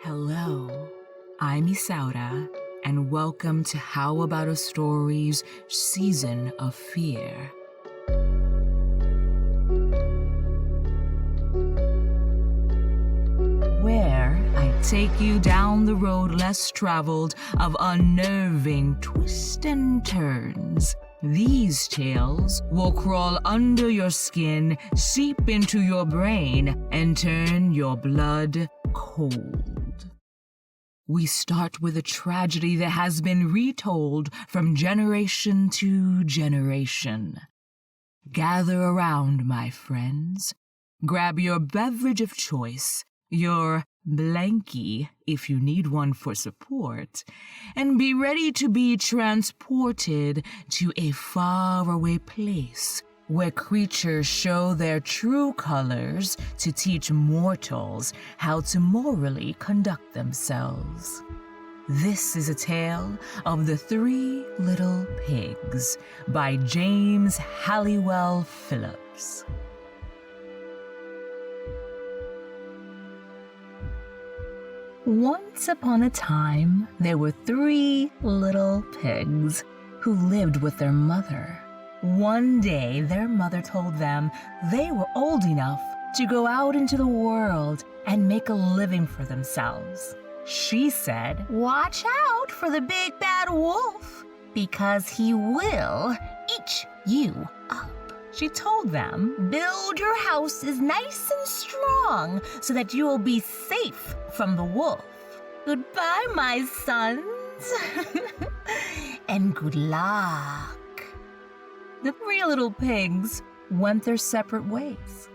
Hello, I'm Isaura, and welcome to How About a Story's Season of Fear. Where I take you down the road less traveled of unnerving twists and turns. These tales will crawl under your skin, seep into your brain, and turn your blood cold. We start with a tragedy that has been retold from generation to generation. Gather around, my friends. Grab your beverage of choice, your blankie if you need one for support, and be ready to be transported to a faraway place where creatures show their true colors to teach mortals how to morally conduct themselves. This is a tale of the Three Little Pigs by James Halliwell-Phillipps. Once upon a time, there were 3 little pigs who lived with their mother. One day, their mother told them they were old enough to go out into the world and make a living for themselves. She said, "Watch out for the big bad wolf, because he will eat you up." She told them, "Build your houses nice and strong so that you will be safe from the wolf. Goodbye, my sons, and good luck." The 3 little pigs went their separate ways.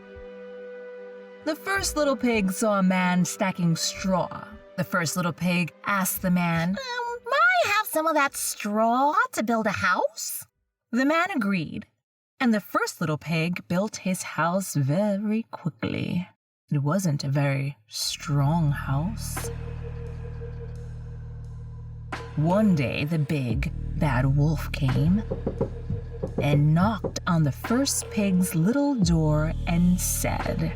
The first little pig saw a man stacking straw. The first little pig asked the man, "May I have some of that straw to build a house?" The man agreed, and the first little pig built his house very quickly. It wasn't a very strong house. One day, the big, bad wolf came and knocked on the first pig's little door and said,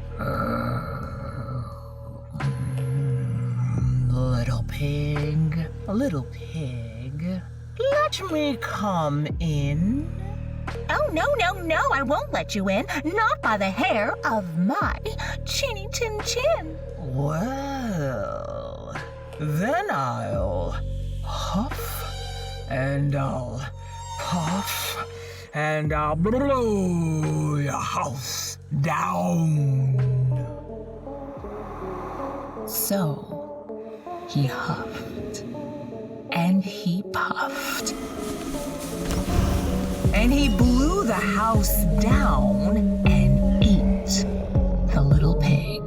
"Little pig, let me come in." "Oh, no, I won't let you in, not by the hair of my chinny chin chin." "Well, then I'll huff, and I'll puff, and I'll blow your house down." So he huffed, and he puffed, and he blew the house down and ate the little pig.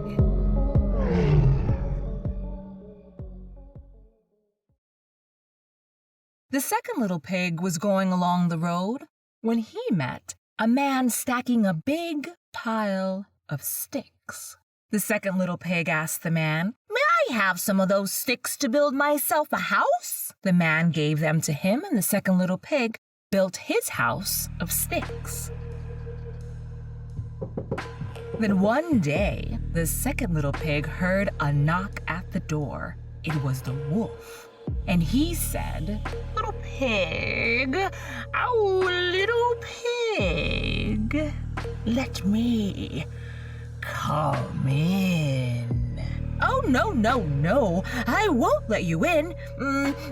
The second little pig was going along the road when he met a man stacking a big pile of sticks. The second little pig asked the man, "May I have some of those sticks to build myself a house?" The man gave them to him, and the second little pig built his house of sticks. Then one day, the second little pig heard a knock at the door. It was the wolf, and he said, "Little pig, oh, little pig, let me come in." "Oh, no, I won't let you in,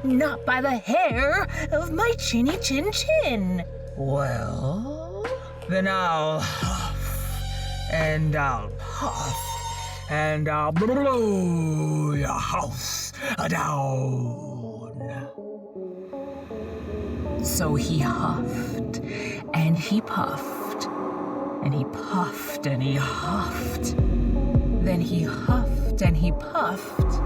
not by the hair of my chinny chin chin." "Well, then I'll huff, and I'll puff, and I'll blow your house down." So he huffed, and he puffed, and he puffed, and he huffed. Then he huffed, and he puffed,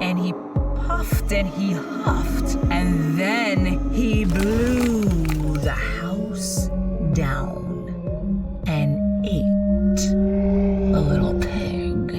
and he puffed, and he huffed, and then he blew the house down and ate the little pig.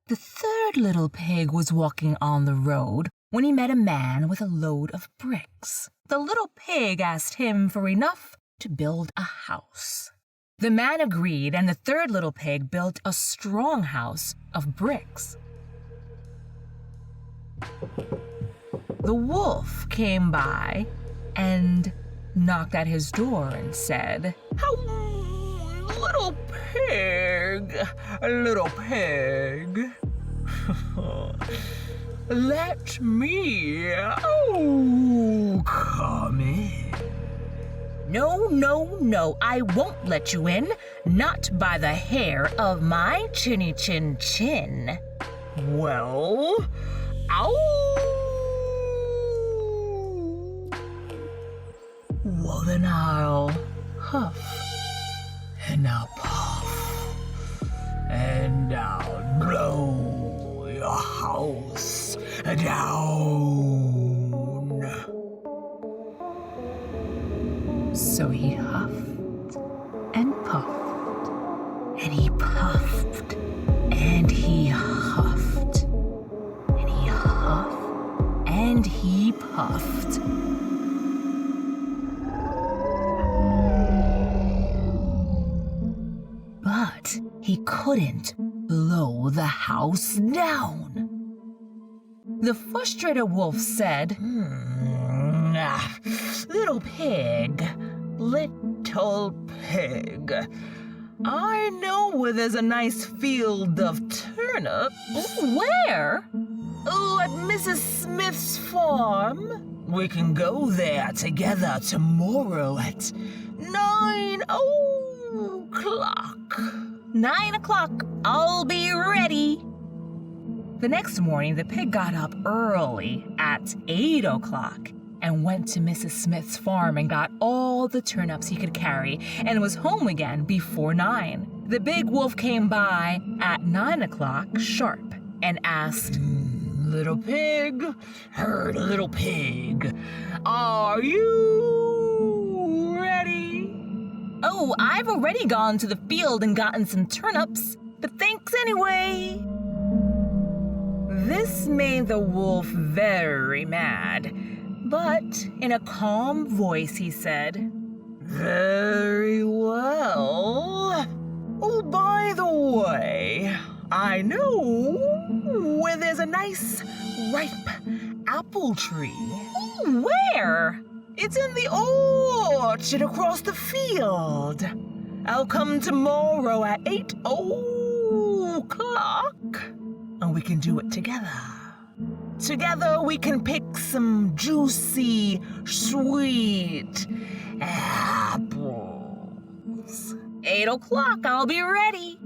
The third little pig was walking on the road when he met a man with a load of bricks. The little pig asked him for enough to build a house. The man agreed, and the third little pig built a strong house of bricks. The wolf came by and knocked at his door and said, Little pig, let me come in. No, I won't let you in, not by the hair of my chinny chin chin. Well, well then I'll huff, and I'll puff, and I'll blow your house down. So he huffed and puffed, and he puffed, and he huffed, and he huffed, and he puffed. But he couldn't blow the house down. The frustrated wolf said, Little pig, I know where there's a nice field of turnips. Where? Oh, at Mrs. Smith's farm. We can go there together tomorrow at 9 o'clock. 9 o'clock, I'll be ready. The next morning, the pig got up early at 8 o'clock and went to Mrs. Smith's farm and got all the turnips he could carry and was home again before 9. The big wolf came by at 9 o'clock sharp and asked, Little pig, are you ready? Oh, I've already gone to the field and gotten some turnips, but thanks anyway. This made the wolf very mad, but in a calm voice he said, Very well. Oh, by the way, I know where there's a nice, ripe apple tree. Where? It's in the orchard across the field. I'll come tomorrow at 8 o'clock, and we can do it together. Together we can pick some juicy, sweet apples. 8 o'clock, I'll be ready.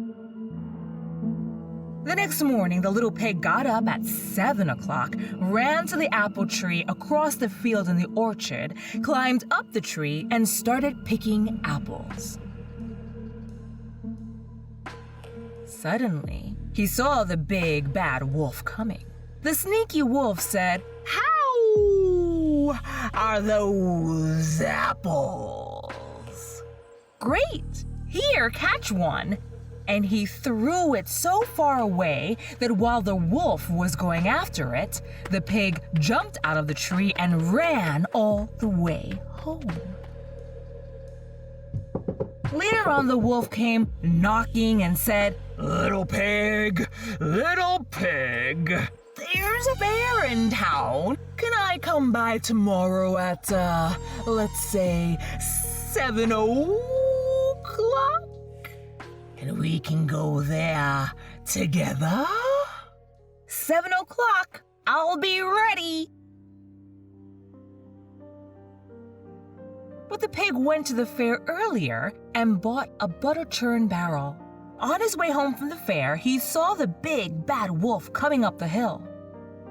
The next morning, the little pig got up at 7 o'clock, ran to the apple tree across the field in the orchard, climbed up the tree, and started picking apples. Suddenly, he saw the big bad wolf coming. The sneaky wolf said, How are those apples? Great! Here, catch one. And he threw it so far away that while the wolf was going after it, the pig jumped out of the tree and ran all the way home. Later on, the wolf came knocking and said, Little pig, there's a fair in town. Can I come by tomorrow at, let's say, 7 o'clock? And we can go there together? 7 o'clock, I'll be ready. But the pig went to the fair earlier and bought a butter churn barrel. On his way home from the fair, he saw the big bad wolf coming up the hill.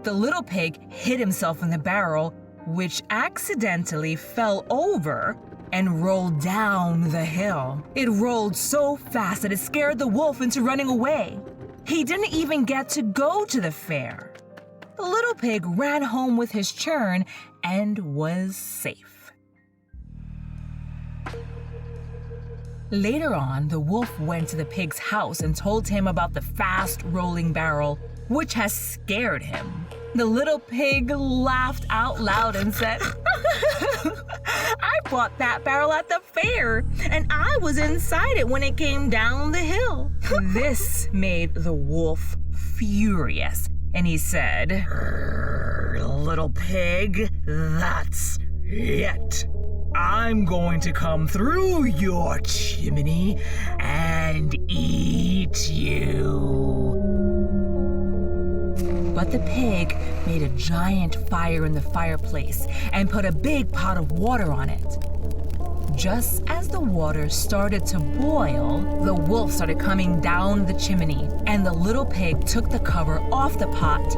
The little pig hid himself in the barrel, which accidentally fell over and rolled down the hill. It rolled so fast that it scared the wolf into running away. He didn't even get to go to the fair. The little pig ran home with his churn and was safe. Later on, the wolf went to the pig's house and told him about the fast-rolling barrel, which has scared him. The little pig laughed out loud and said, I bought that barrel at the fair, and I was inside it when it came down the hill." This made the wolf furious, and he said, "Little pig, that's it. I'm going to come through your chimney and eat you." But the pig made a giant fire in the fireplace and put a big pot of water on it. Just as the water started to boil, the wolf started coming down the chimney, and the little pig took the cover off the pot,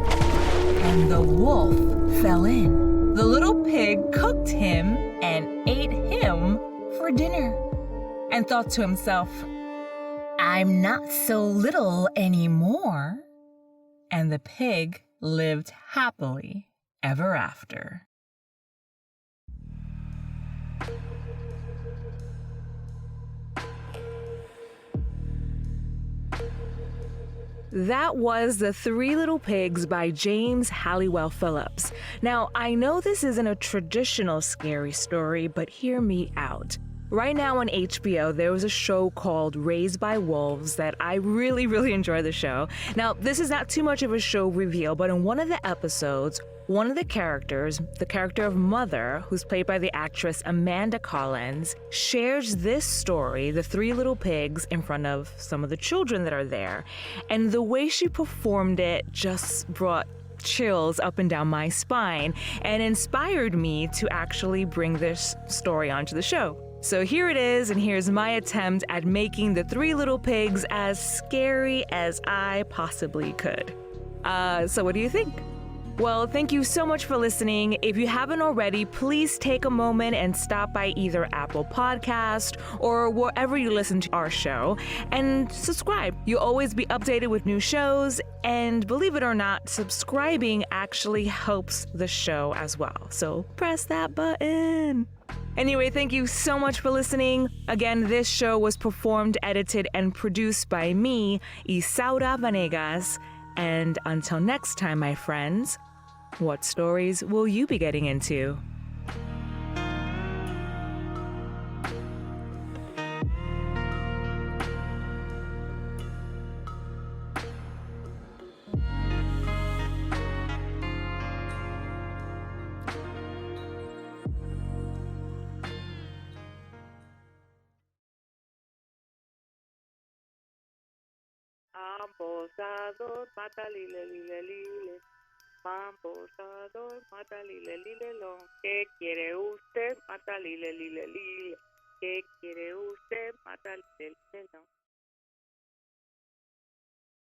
and the wolf fell in. The little pig cooked him and ate him for dinner, and thought to himself, "I'm not so little anymore." And the pig lived happily ever after. That was The Three Little Pigs by James Halliwell-Phillipps. Now, I know this isn't a traditional scary story, but hear me out. Right now on HBO, there was a show called Raised by Wolves that I really enjoy the show. Now, this is not too much of a show reveal, but in one of the episodes, one of the characters, the character of Mother, who's played by the actress Amanda Collins, shares this story, The Three Little Pigs, in front of some of the children that are there. And the way she performed it just brought chills up and down my spine and inspired me to actually bring this story onto the show. So here it is, and here's my attempt at making The Three Little Pigs as scary as I possibly could. So what do you think? Well, thank you so much for listening. If you haven't already, please take a moment and stop by either Apple Podcast or wherever you listen to our show and subscribe. You'll always be updated with new shows, and believe it or not, subscribing actually helps the show as well. So press that button. Anyway, thank you so much for listening. Again, this show was performed, edited, and produced by me, Isaura Vanegas. And until next time, my friends, what stories will you be getting into? Ambosador, mata lile lile lile. Ambosador, mata lile lile lo. ¿Qué quiere usted? Mata lile lile lile. ¿Qué quiere usted? Mata lile lile lo.